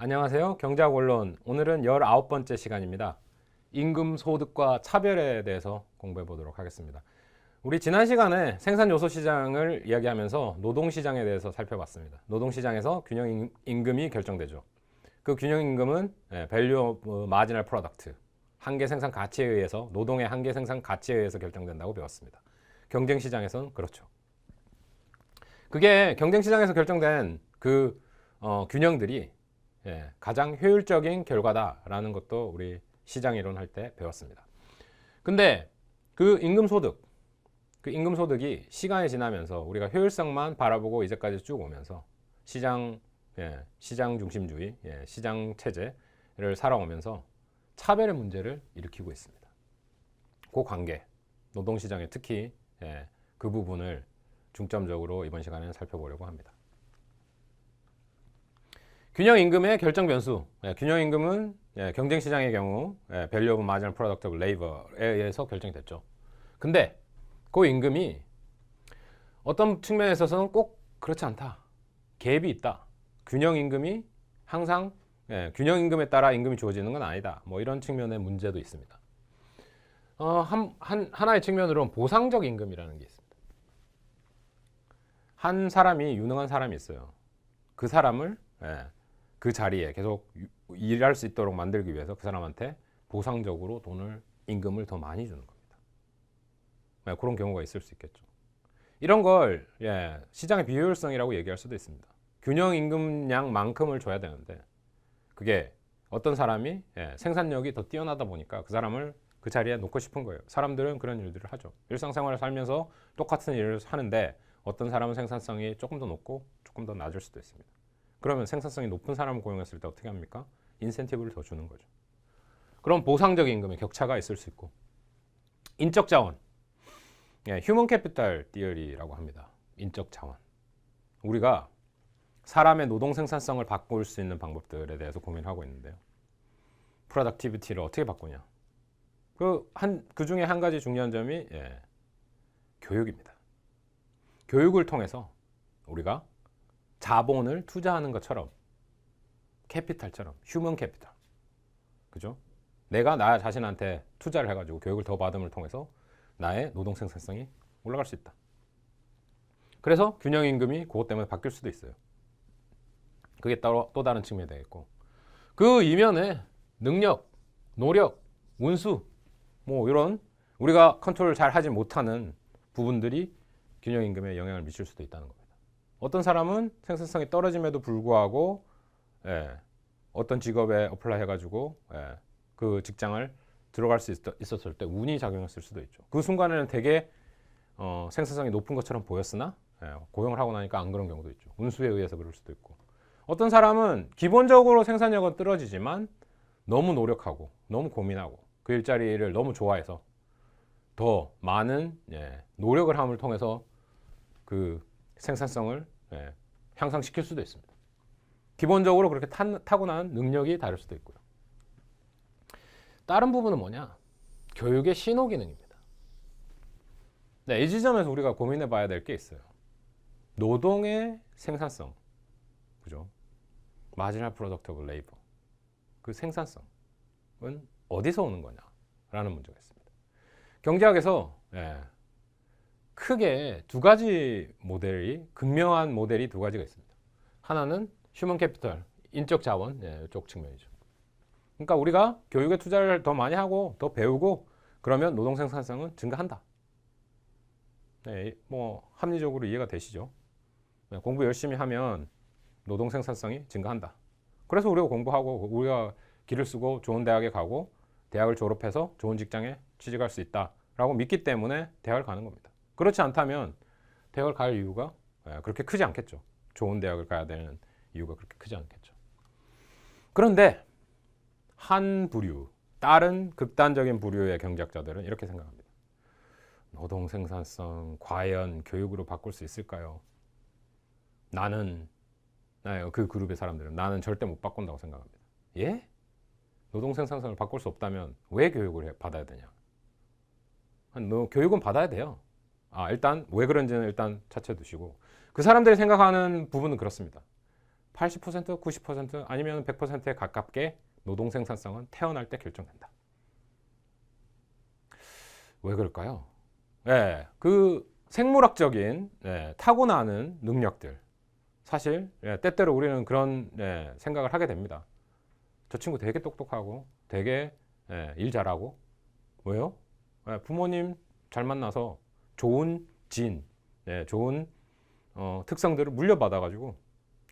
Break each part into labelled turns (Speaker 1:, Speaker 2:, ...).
Speaker 1: 안녕하세요. 경제학 원론. 오늘은 19번째 시간입니다. 임금 소득과 차별에 대해서 공부해 보도록 하겠습니다. 우리 지난 시간에 생산 요소 시장을 이야기하면서 노동 시장에 대해서 살펴봤습니다. 노동 시장에서 균형 임금이 결정되죠. 그 균형 임금은 밸류 마지널 프로덕트, 한계 생산 가치에 의해서, 노동의 한계 생산 가치에 의해서 결정된다고 배웠습니다. 경쟁 시장에서는 그렇죠. 그게 경쟁 시장에서 결정된 그 균형들이 가장 효율적인 결과다라는 것도 우리 시장 이론 할 때 배웠습니다. 근데 그 임금소득이 시간이 지나면서 우리가 효율성만 바라보고 이제까지 쭉 오면서 시장 중심주의, 시장 체제를 살아오면서 차별의 문제를 일으키고 있습니다. 그 관계, 노동시장에 특히 그 부분을 중점적으로 이번 시간에는 살펴보려고 합니다. 균형 임금의 결정 변수. 균형 임금은 경쟁 시장의 경우 value of marginal product of labor에 의해서 결정이 됐죠. 근데 그 임금이 어떤 측면에 있어서는 꼭 그렇지 않다. 갭이 있다. 균형 임금이 항상 균형 임금에 따라 임금이 주어지는 건 아니다. 뭐 이런 측면의 문제도 있습니다. 하나의 측면으로는 보상적 임금이라는 게 있습니다. 한 사람이 유능한 사람이 있어요. 그 사람을 그 자리에 계속 일할 수 있도록 만들기 위해서 그 사람한테 보상적으로 임금을 더 많이 주는 겁니다. 그런 경우가 있을 수 있겠죠. 이런 걸 시장의 비효율성이라고 얘기할 수도 있습니다. 균형 임금량만큼을 줘야 되는데 그게 어떤 사람이 생산력이 더 뛰어나다 보니까 그 사람을 그 자리에 놓고 싶은 거예요. 사람들은 그런 일들을 하죠. 일상생활을 살면서 똑같은 일을 하는데 어떤 사람은 생산성이 조금 더 높고 조금 더 낮을 수도 있습니다. 그러면 생산성이 높은 사람을 고용했을 때 어떻게 합니까? 인센티브를 더 주는 거죠. 그럼 보상적 임금의 격차가 있을 수 있고, 인적 자원, 휴먼 캐피탈 티어리라고 합니다. 인적 자원. 우리가 사람의 노동 생산성을 바꿀 수 있는 방법들에 대해서 고민하고 있는데요. 프로덕티비티를 어떻게 바꾸냐? 그 중에 한 가지 중요한 점이 교육입니다. 교육을 통해서 우리가 자본을 투자하는 것처럼 캐피탈처럼 휴먼 캐피탈, 그죠? 내가 나 자신한테 투자를 해가지고 교육을 더 받음을 통해서 나의 노동 생산성이 올라갈 수 있다. 그래서 균형 임금이 그것 때문에 바뀔 수도 있어요. 그게 또 다른 측면이 되겠고, 그 이면에 능력, 노력, 운수, 뭐 이런 우리가 컨트롤 잘 하지 못하는 부분들이 균형 임금에 영향을 미칠 수도 있다는 겁니다. 어떤 사람은 생산성이 떨어짐에도 불구하고 어떤 직업에 어플라이 해가지고 그 직장을 들어갈 수 있었을 때 운이 작용했을 수도 있죠. 그 순간에는 되게 생산성이 높은 것처럼 보였으나 고용을 하고 나니까 안 그런 경우도 있죠. 운수에 의해서 그럴 수도 있고, 어떤 사람은 기본적으로 생산력은 떨어지지만 너무 노력하고 너무 고민하고 그 일자리를 너무 좋아해서 더 많은 노력을 함을 통해서 그 생산성을 향상시킬 수도 있습니다. 기본적으로 그렇게 타고난 능력이 다를 수도 있고요. 다른 부분은 뭐냐? 교육의 신호 기능입니다. 이 지점에서 우리가 고민해 봐야 될 게 있어요. 노동의 생산성, 그죠? 마지널 프로덕트 오브 레이버, 그 생산성은 어디서 오는 거냐라는 문제가 있습니다. 경제학에서 크게 두 가지 모델이, 극명한 모델이 두 가지가 있습니다. 하나는 휴먼 캐피털, 인적 자원 쪽 측면이죠. 그러니까 우리가 교육에 투자를 더 많이 하고 더 배우고 그러면 노동 생산성은 증가한다. 뭐 합리적으로 이해가 되시죠? 공부 열심히 하면 노동 생산성이 증가한다. 그래서 우리가 공부하고 우리가 기를 쓰고 좋은 대학에 가고 대학을 졸업해서 좋은 직장에 취직할 수 있다라고 믿기 때문에 대학을 가는 겁니다. 그렇지 않다면 대학을 갈 이유가 그렇게 크지 않겠죠. 좋은 대학을 가야 되는 이유가 그렇게 크지 않겠죠. 그런데 한 부류, 다른 극단적인 부류의 경제학자들은 이렇게 생각합니다. 노동 생산성 과연 교육으로 바꿀 수 있을까요? 그 그룹의 사람들은 나는 절대 못 바꾼다고 생각합니다. 예? 노동 생산성을 바꿀 수 없다면 왜 교육을 받아야 되냐? 교육은 받아야 돼요. 일단 왜 그런지는 일단 차치해 두시고, 그 사람들이 생각하는 부분은 그렇습니다. 80%, 90% 아니면 100%에 가깝게 노동 생산성은 태어날 때 결정된다. 왜 그럴까요? 예, 그 생물학적인 타고나는 능력들 사실 때때로 우리는 그런 생각을 하게 됩니다. 저 친구 되게 똑똑하고 되게 일 잘하고 왜요? 부모님 잘 만나서 좋은 진, 좋은 특성들을 물려받아가지고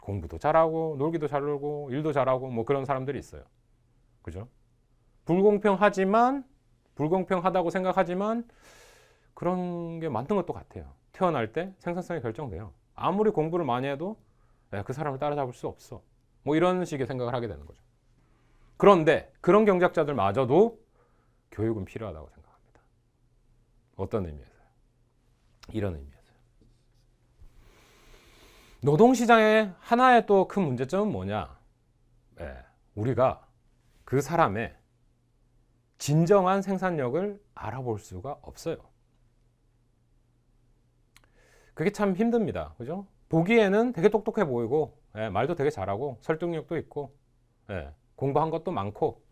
Speaker 1: 공부도 잘하고 놀기도 잘 놀고 일도 잘하고 뭐 그런 사람들이 있어요. 그죠? 불공평하다고 생각하지만 그런 게 맞는 것도 같아요. 태어날 때 생산성이 결정돼요. 아무리 공부를 많이 해도 그 사람을 따라잡을 수 없어. 뭐 이런 식의 생각을 하게 되는 거죠. 그런데 그런 경작자들마저도 교육은 필요하다고 생각합니다. 어떤 의미에서요? 이런 의미에서요. 노동시장의 하나의 또 큰 문제점은 뭐냐? 우리가 그 사람의 진정한 생산력을 알아볼 수가 없어요. 그게 참 힘듭니다. 그죠? 보기에는 되게 똑똑해 보이고, 말도 되게 잘하고, 설득력도 있고, 공부한 것도 많고,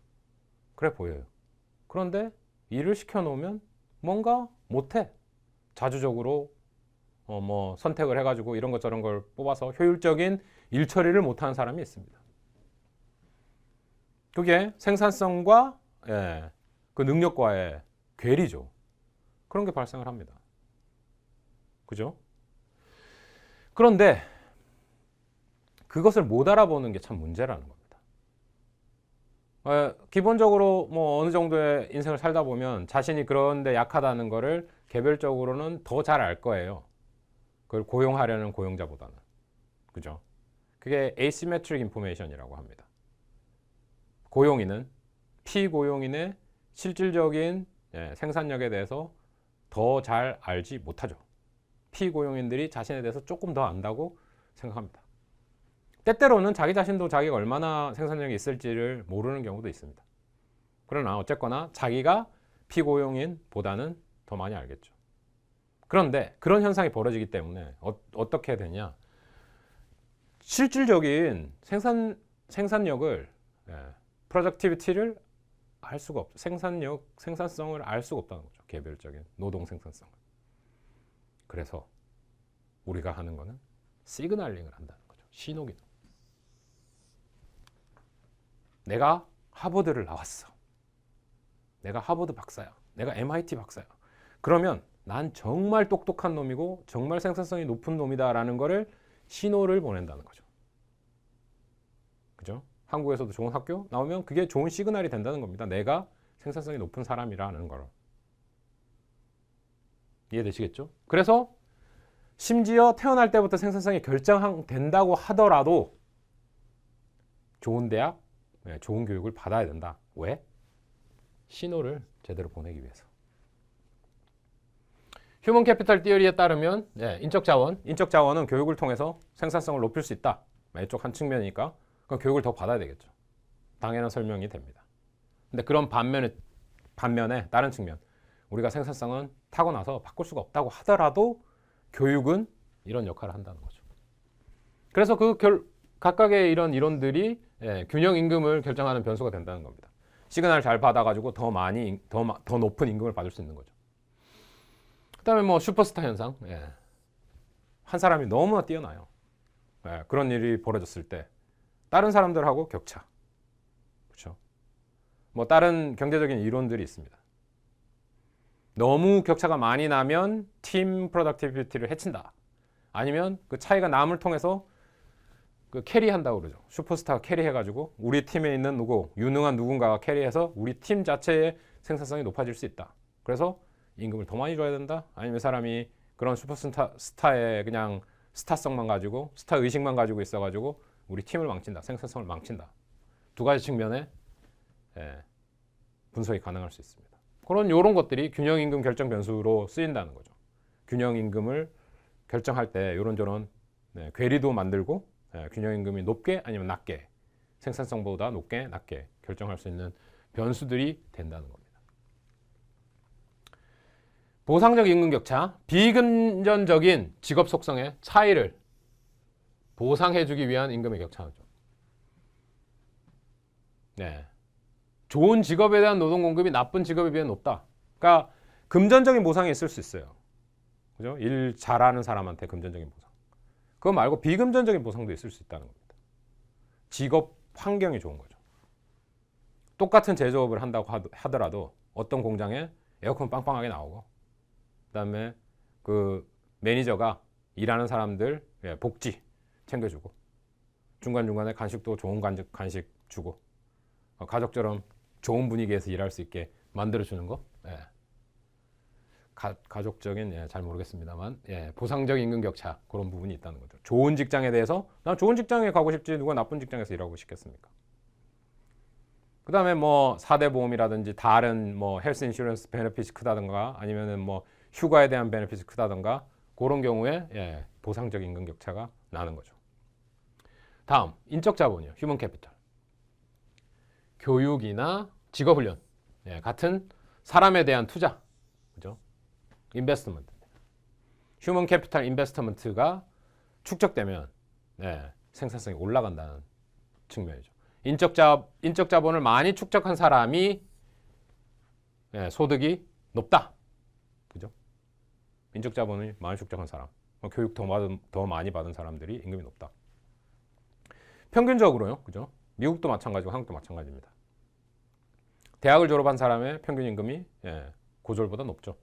Speaker 1: 그래 보여요. 그런데 일을 시켜놓으면 뭔가 못해. 자주적으로 뭐 선택을 해가지고 이런 것 저런 걸 뽑아서 효율적인 일 처리를 못하는 사람이 있습니다. 그게 생산성과 그 능력과의 괴리죠. 그런 게 발생을 합니다. 그죠? 그런데 그것을 못 알아보는 게 참 문제라는 겁니다. 기본적으로 뭐 어느 정도의 인생을 살다 보면 자신이 그런데 약하다는 거를 개별적으로는 더 잘 알 거예요. 그걸 고용하려는 고용자보다는. 그죠? 그게 asymmetric information이라고 합니다. 고용인은 피고용인의 실질적인 생산력에 대해서 더 잘 알지 못하죠. 피고용인들이 자신에 대해서 조금 더 안다고 생각합니다. 때때로는 자기 자신도 자기가 얼마나 생산력이 있을지를 모르는 경우도 있습니다. 그러나 어쨌거나 자기가 피고용인보다는 더 많이 알겠죠. 그런데 그런 현상이 벌어지기 때문에 어떻게 되냐? 실질적인 생산력을 productivity를 알 수가 없죠. 생산성을 알 수가 없다는 거죠. 개별적인 노동 생산성을. 그래서 우리가 하는 거는 시그널링을 한다는 거죠. 신호기능. 내가 하버드를 나왔어. 내가 하버드 박사야. 내가 MIT 박사야. 그러면 난 정말 똑똑한 놈이고 정말 생산성이 높은 놈이다라는 거를 신호를 보낸다는 거죠. 그죠? 한국에서도 좋은 학교 나오면 그게 좋은 시그널이 된다는 겁니다. 내가 생산성이 높은 사람이라는 걸. 이해되시겠죠? 그래서 심지어 태어날 때부터 생산성이 결정된다고 하더라도 좋은 대학, 좋은 교육을 받아야 된다. 왜? 신호를 제대로 보내기 위해서. 휴먼 캐피탈 티어리에 따르면 인적 자원은 교육을 통해서 생산성을 높일 수 있다. 이쪽 한 측면이니까 그럼 교육을 더 받아야 되겠죠. 당연한 설명이 됩니다. 근데 그런 반면에 다른 측면, 우리가 생산성은 타고나서 바꿀 수가 없다고 하더라도 교육은 이런 역할을 한다는 거죠. 그래서 각각의 이런 이론들이 균형 임금을 결정하는 변수가 된다는 겁니다. 시그널을 잘 받아가지고 더 높은 임금을 받을 수 있는 거죠. 그다음에 뭐 슈퍼스타 현상, 한 사람이 너무나 뛰어나요. 그런 일이 벌어졌을 때 다른 사람들하고 격차, 그렇죠? 뭐 다른 경제적인 이론들이 있습니다. 너무 격차가 많이 나면 팀 프로덕티비티를 해친다. 아니면 그 차이가 남을 통해서 그 캐리한다고 그러죠. 슈퍼스타가 캐리해가지고 우리 팀에 있는 유능한 누군가가 캐리해서 우리 팀 자체의 생산성이 높아질 수 있다. 그래서 임금을 더 많이 줘야 된다. 아니면 사람이 그런 슈퍼스타의 그냥 스타성만 가지고 스타 의식만 가지고 있어가지고 우리 팀을 망친다. 생산성을 망친다. 두 가지 측면에 분석이 가능할 수 있습니다. 이런 것들이 균형 임금 결정 변수로 쓰인다는 거죠. 균형 임금을 결정할 때 이런저런 괴리도 만들고 균형 임금이 높게 아니면 낮게 생산성보다 높게 낮게 결정할 수 있는 변수들이 된다는 겁니다. 보상적 임금 격차, 비금전적인 직업 속성의 차이를 보상해주기 위한 임금의 격차죠. 네. 좋은 직업에 대한 노동 공급이 나쁜 직업에 비해 높다. 그러니까 금전적인 보상이 있을 수 있어요. 그죠? 일 잘하는 사람한테 금전적인 보상. 그거 말고 비금전적인 보상도 있을 수 있다는 겁니다. 직업 환경이 좋은 거죠. 똑같은 제조업을 한다고 하더라도 어떤 공장에 에어컨 빵빵하게 나오고, 그다음에 그 매니저가 일하는 사람들 복지 챙겨주고, 중간중간에 간식도 좋은 간식 주고, 가족처럼 좋은 분위기에서 일할 수 있게 만들어주는 거. 예. 가족적인 잘 모르겠습니다만 보상적 임금 격차 그런 부분이 있다는 거죠. 좋은 직장에 대해서 난 좋은 직장에 가고 싶지 누가 나쁜 직장에서 일하고 싶겠습니까? 그 다음에 뭐 4대 보험이라든지 다른 뭐 헬스 인슈런스 베네핏이 크다든가 아니면은 뭐 휴가에 대한 베네핏이 크다든가 그런 경우에 보상적 임금 격차가 나는 거죠. 다음 인적 자본이요. 휴먼 캐피털. 교육이나 직업 훈련 같은 사람에 대한 투자. 그죠? 인베스트먼트. 휴먼 캐피탈 인베스트먼트가 축적되면 생산성이 올라간다는 측면이죠. 인적 자본을 많이 축적한 사람이 소득이 높다. 그죠? 인적 자본을 많이 축적한 사람, 교육 더 많이 받은 사람들이 임금이 높다. 평균적으로요. 그죠? 미국도 마찬가지고 한국도 마찬가지입니다. 대학을 졸업한 사람의 평균 임금이 고졸보다 높죠.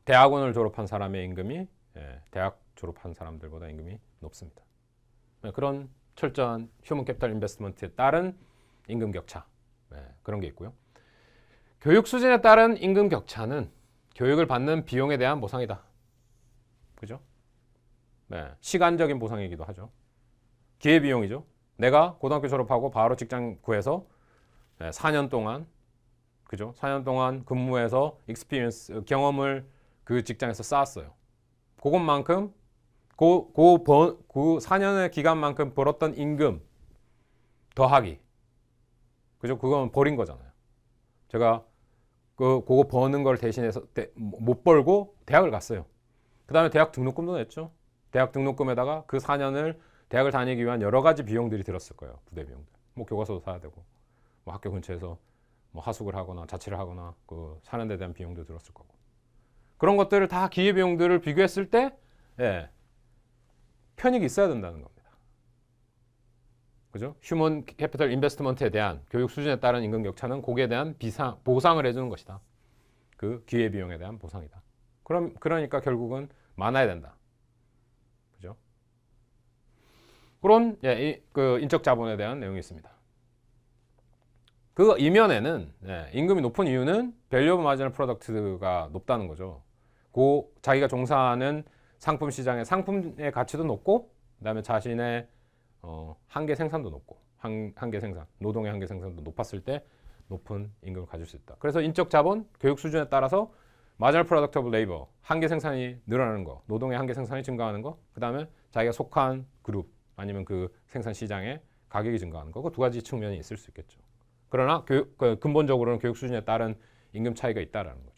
Speaker 1: 대학원을 졸업한 사람의 임금이 대학 졸업한 사람들보다 임금이 높습니다. 그런 철저한 휴먼 캐피탈 인베스트먼트에 따른 임금 격차 그런 게 있고요. 교육 수준에 따른 임금 격차는 교육을 받는 비용에 대한 보상이다. 그죠? 시간적인 보상이기도 하죠. 기회비용이죠. 내가 고등학교 졸업하고 바로 직장 구해서 4년 동안 그죠? 4년 동안 근무해서 익스피리언스 경험을 그 직장에서 쌓았어요. 그것만큼 그 4년의 기간만큼 벌었던 임금 더하기. 그죠? 그건 버린 거잖아요. 제가 그거 버는 걸 대신해서 못 벌고 대학을 갔어요. 그 다음에 대학 등록금도 냈죠. 대학 등록금에다가 그 4년을 대학을 다니기 위한 여러 가지 비용들이 들었을 거예요. 부대 비용들. 뭐 교과서도 사야 되고, 뭐 학교 근처에서 뭐 하숙을 하거나 자취를 하거나 그 사는 데 대한 비용도 들었을 거고. 그런 것들을 다 기회비용들을 비교했을 때 편익이 있어야 된다는 겁니다. 그죠? 휴먼 캐피털 인베스트먼트에 대한 교육 수준에 따른 임금 격차는 거기에 대한 보상을 해주는 것이다. 그 기회비용에 대한 보상이다. 그러니까 결국은 많아야 된다. 그죠? 그런 그 인적 자본에 대한 내용이 있습니다. 그 이면에는 임금이 높은 이유는 밸류 오브 마지널 프로덕트가 높다는 거죠. 자기가 종사하는 상품 시장의 상품의 가치도 높고, 그다음에 자신의 한계 생산도 높고, 한계 생산, 노동의 한계 생산도 높았을 때 높은 임금을 가질 수 있다. 그래서 인적 자본, 교육 수준에 따라서 마지널 프로덕트 오브 레이버, 한계 생산이 늘어나는 거, 노동의 한계 생산이 증가하는 거, 그다음에 자기가 속한 그룹 아니면 그 생산 시장의 가격이 증가하는 거, 그 두 가지 측면이 있을 수 있겠죠. 그러나 근본적으로는 교육 수준에 따른 임금 차이가 있다라는 거죠.